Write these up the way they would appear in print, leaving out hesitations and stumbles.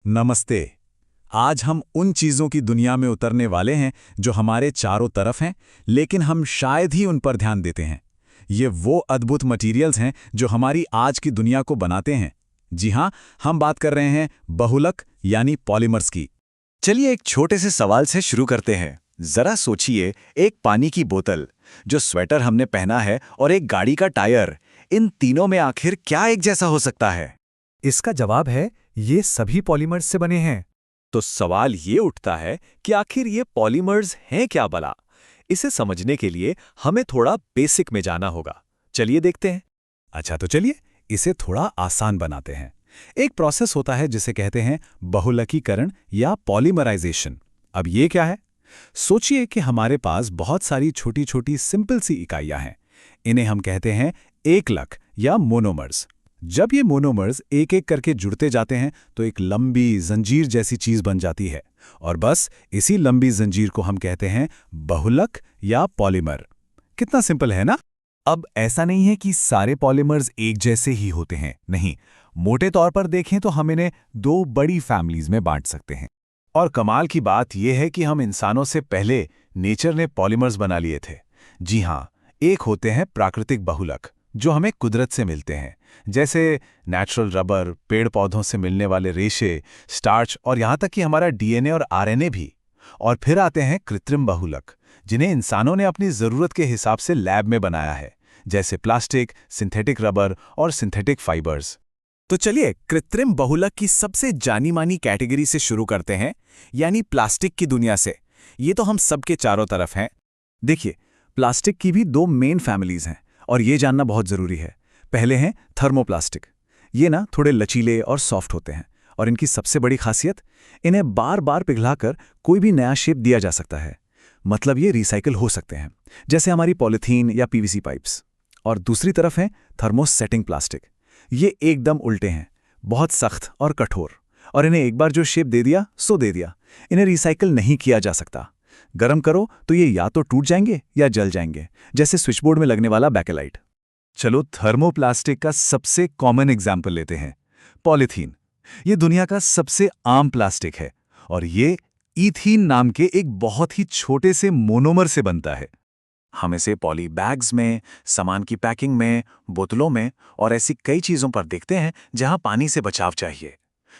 नमस्ते। आज हम उन चीज़ों की दुनिया में उतरने वाले हैं जो हमारे चारों तरफ हैं, लेकिन हम शायद ही उन पर ध्यान देते हैं। ये वो अद्भुत मटेरियल्स हैं जो हमारी आज की दुनिया को बनाते हैं। जी हाँ, हम बात कर रहे हैं बहुलक यानी पॉलीमर्स की। चलिए एक छोटे से सवाल से शुरू करते हैं। जरा सोचिए, एक पानी की बोतल, जो स्वेटर हमने पहना है और एक गाड़ी का टायर, इन तीनों में आखिर क्या एक जैसा हो सकता है? इसका जवाब है ये सभी पॉलीमर्स से बने हैं। तो सवाल ये उठता है कि आखिर ये पॉलीमर्स हैं क्या भला? इसे समझने के लिए हमें थोड़ा बेसिक में जाना होगा। चलिए देखते हैं। अच्छा तो चलिए इसे थोड़ा आसान बनाते हैं। एक प्रोसेस होता है जिसे कहते हैं बहुलकीकरण या पॉलीमराइजेशन। अब ये क्या है? सोचिए कि हमारे पास बहुत सारी छोटी छोटी सिंपल सी इकाइयां हैं। इन्हें हम कहते हैं एकलक या मोनोमर्स। जब ये मोनोमर्स एक एक करके जुड़ते जाते हैं तो एक लंबी जंजीर जैसी चीज बन जाती है, और बस इसी लंबी जंजीर को हम कहते हैं बहुलक या पॉलीमर। कितना सिंपल है ना? अब ऐसा नहीं है कि सारे पॉलीमर्स एक जैसे ही होते हैं, नहीं। मोटे तौर पर देखें तो हम इन्हें दो बड़ी फैमिलीज में बांट सकते हैं। और कमाल की बात यह है कि हम इंसानों से पहले नेचर ने पॉलीमर्स बना लिए थे। जी हाँ, एक होते हैं प्राकृतिक बहुलक जो हमें कुदरत से मिलते हैं, जैसे नेचुरल रबर, पेड़ पौधों से मिलने वाले रेशे, स्टार्च और यहाँ तक कि हमारा डीएनए और आरएनए भी। और फिर आते हैं कृत्रिम बहुलक, जिन्हें इंसानों ने अपनी ज़रूरत के हिसाब से लैब में बनाया है, जैसे प्लास्टिक, सिंथेटिक रबर और सिंथेटिक फाइबर्स। तो चलिए कृत्रिम बहुलक की सबसे जानी मानी कैटेगरी से शुरू करते हैं, यानी प्लास्टिक की दुनिया से। ये तो हम सबके चारों तरफ हैं। देखिए, प्लास्टिक की भी दो मेन फैमिलीज हैं और ये जानना बहुत ज़रूरी है। पहले हैं थर्मोप्लास्टिक। ये ना थोड़े लचीले और सॉफ्ट होते हैं, और इनकी सबसे बड़ी खासियत, इन्हें बार बार पिघलाकर कोई भी नया शेप दिया जा सकता है। मतलब ये रिसाइकिल हो सकते हैं, जैसे हमारी पॉलीथीन या पीवीसी पाइप्स। और दूसरी तरफ है थर्मोसेटिंग प्लास्टिक। ये एकदम उल्टे हैं, बहुत सख्त और कठोर, और इन्हें एक बार जो शेप दे दिया सो दे दिया। इन्हें रिसाइकिल नहीं किया जा सकता। गर्म करो तो ये या तो टूट जाएंगे या जल जाएंगे, जैसे स्विचबोर्ड में लगने वाला बैकेलाइट। चलो थर्मोप्लास्टिक का सबसे कॉमन एग्जाम्पल लेते हैं, पॉलीथीन। ये दुनिया का सबसे आम प्लास्टिक है, और ये ईथीन नाम के एक बहुत ही छोटे से मोनोमर से बनता है। हम इसे पॉली बैग्स में, सामान की पैकिंग में, बोतलों में और ऐसी कई चीज़ों पर देखते हैं जहां पानी से बचाव चाहिए।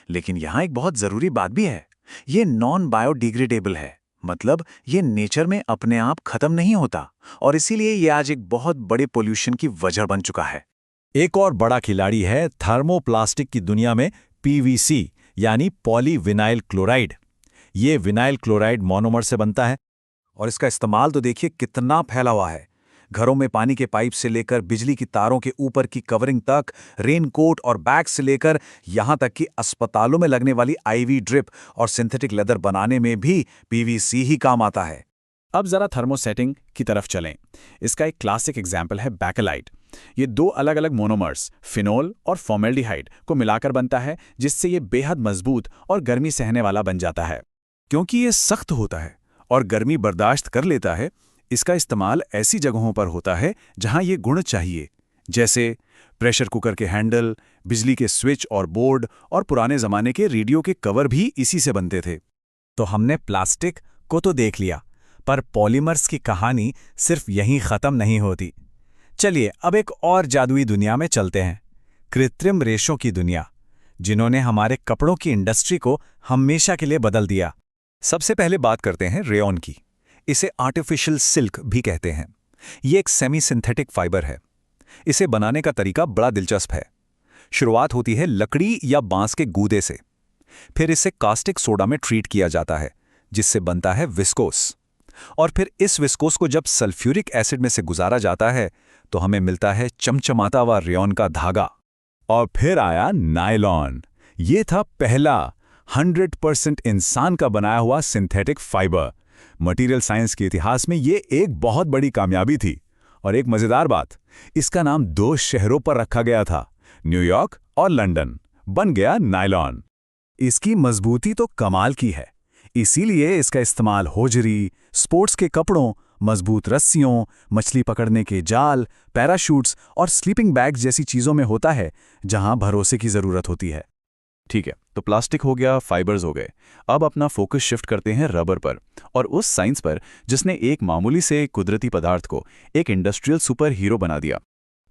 लेकिन यहाँ एक बहुत ज़रूरी बात भी है, ये नॉन बायोडिग्रेडेबल है। मतलब ये नेचर में अपने आप खत्म नहीं होता, और इसीलिए ये आज एक बहुत बड़े पोल्यूशन की वजह बन चुका है। एक और बड़ा खिलाड़ी है थर्मोप्लास्टिक की दुनिया में पीवीसी यानी पॉलीविनाइल क्लोराइड। ये विनाइल क्लोराइड मोनोमर से बनता है, और इसका इस्तेमाल तो देखिए कितना फैला हुआ है। घरों में पानी के पाइप से लेकर बिजली की तारों के ऊपर की कवरिंग तक, रेनकोट और बैग से लेकर यहाँ तक कि अस्पतालों में लगने वाली आईवी ड्रिप और सिंथेटिक लेदर बनाने में भी पीवीसी ही काम आता है। अब जरा थर्मोसेटिंग की तरफ चलें। इसका एक क्लासिक एग्जाम्पल है बैकेलाइट। ये दो अलग अलग मोनोमर्स, फिनोल और फॉर्मेल्डिहाइड को मिलाकर बनता है, जिससे ये बेहद मजबूत और गर्मी सहने वाला बन जाता है। क्योंकि ये सख्त होता है और गर्मी बर्दाश्त कर लेता है, इसका इस्तेमाल ऐसी जगहों पर होता है जहां ये गुण चाहिए, जैसे प्रेशर कुकर के हैंडल, बिजली के स्विच और बोर्ड, और पुराने ज़माने के रेडियो के कवर भी इसी से बनते थे। तो हमने प्लास्टिक को तो देख लिया, पर पॉलीमर्स की कहानी सिर्फ यहीं ख़त्म नहीं होती। चलिए अब एक और जादुई दुनिया में चलते हैं, कृत्रिम रेशों की दुनिया, जिन्होंने हमारे कपड़ों की इंडस्ट्री को हमेशा के लिए बदल दिया। सबसे पहले बात करते हैं रेयॉन की। इसे आर्टिफिशियल सिल्क भी कहते हैं। ये एक सेमी सिंथेटिक फाइबर है। इसे बनाने का तरीका बड़ा दिलचस्प है। शुरुआत होती है लकड़ी या बांस के गूदे से। फिर इसे कास्टिक सोडा में ट्रीट किया जाता है, जिससे बनता है विस्कोस। और फिर इस विस्कोस को जब सल्फ्यूरिक एसिड में से गुजारा जाता है तो हमें मिलता है चमचमाता हुआ रेयॉन का धागा। और फिर आया नायलॉन। ये था पहला 100% इंसान का बनाया हुआ सिंथेटिक फाइबर। मटेरियल साइंस के इतिहास में ये एक बहुत बड़ी कामयाबी थी। और एक मजेदार बात, इसका नाम दो शहरों पर रखा गया था, न्यूयॉर्क और लंदन। बन गया नायलॉन। इसकी मजबूती तो कमाल की है, इसीलिए इसका इस्तेमाल होजरी, स्पोर्ट्स के कपड़ों, मजबूत रस्सियों, मछली पकड़ने के जाल, पैराशूट्स और स्लीपिंग बैग्स जैसी चीज़ों में होता है, जहां भरोसे की ज़रूरत होती है। ठीक है, तो प्लास्टिक हो गया, फाइबर्स हो गए। अब अपना फोकस शिफ्ट करते हैं रबर पर, और उस साइंस पर जिसने एक मामूली से कुदरती पदार्थ को एक इंडस्ट्रियल सुपर हीरो बना दिया।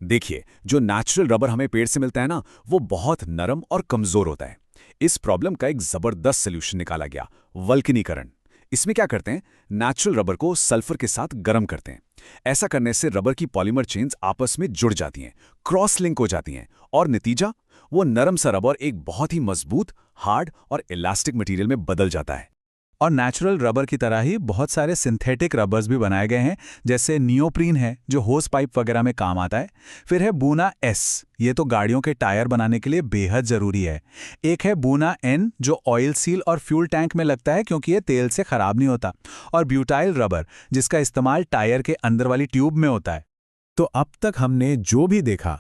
देखिए, जो नेचुरल रबर हमें पेड़ से मिलता है ना, वो बहुत नरम और कमजोर होता है। इस प्रॉब्लम का एक जबरदस्त सोल्यूशन निकाला गया, वल्कनीकरण। इसमें क्या करते हैं, नेचुरल रबर को सल्फर के साथ गर्म करते हैं। ऐसा करने से रबर की पॉलीमर चेन्स आपस में जुड़ जाती हैं, क्रॉस लिंक हो जाती हैं, और नतीजा, वो नरम सा रबर एक बहुत ही मजबूत, हार्ड और इलास्टिक मटेरियल में बदल जाता है। और नेचुरल रबर की तरह ही बहुत सारे सिंथेटिक रबर्स भी बनाए गए हैं, जैसे नियोप्रीन है जो होस पाइप वगैरह में काम आता है। फिर है बूना एस, ये तो गाड़ियों के टायर बनाने के लिए बेहद ज़रूरी है। एक है बूना एन जो ऑयल सील और फ्यूल टैंक में लगता है क्योंकि ये तेल से ख़राब नहीं होता। और ब्यूटाइल रबर जिसका इस्तेमाल टायर के अंदर वाली ट्यूब में होता है। तो अब तक हमने जो भी देखा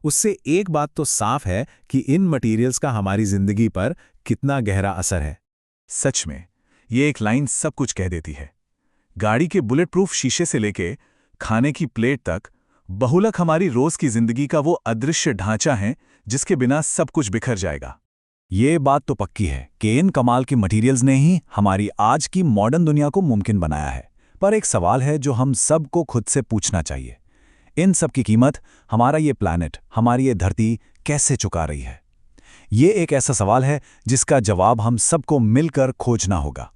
उससे एक बात तो साफ है कि इन मटेरियल्स का हमारी जिंदगी पर कितना गहरा असर है। सच में ये एक लाइन सब कुछ कह देती है। गाड़ी के बुलेट प्रूफ शीशे से लेके खाने की प्लेट तक, बहुलक हमारी रोज की जिंदगी का वो अदृश्य ढांचा है जिसके बिना सब कुछ बिखर जाएगा। ये बात तो पक्की है कि इन कमाल के मटेरियल्स ने ही हमारी आज की मॉडर्न दुनिया को मुमकिन बनाया है। पर एक सवाल है जो हम सबको खुद से पूछना चाहिए, इन सब की कीमत हमारा ये प्लैनेट, हमारी ये धरती कैसे चुका रही है? ये एक ऐसा सवाल है जिसका जवाब हम सबको मिलकर खोजना होगा।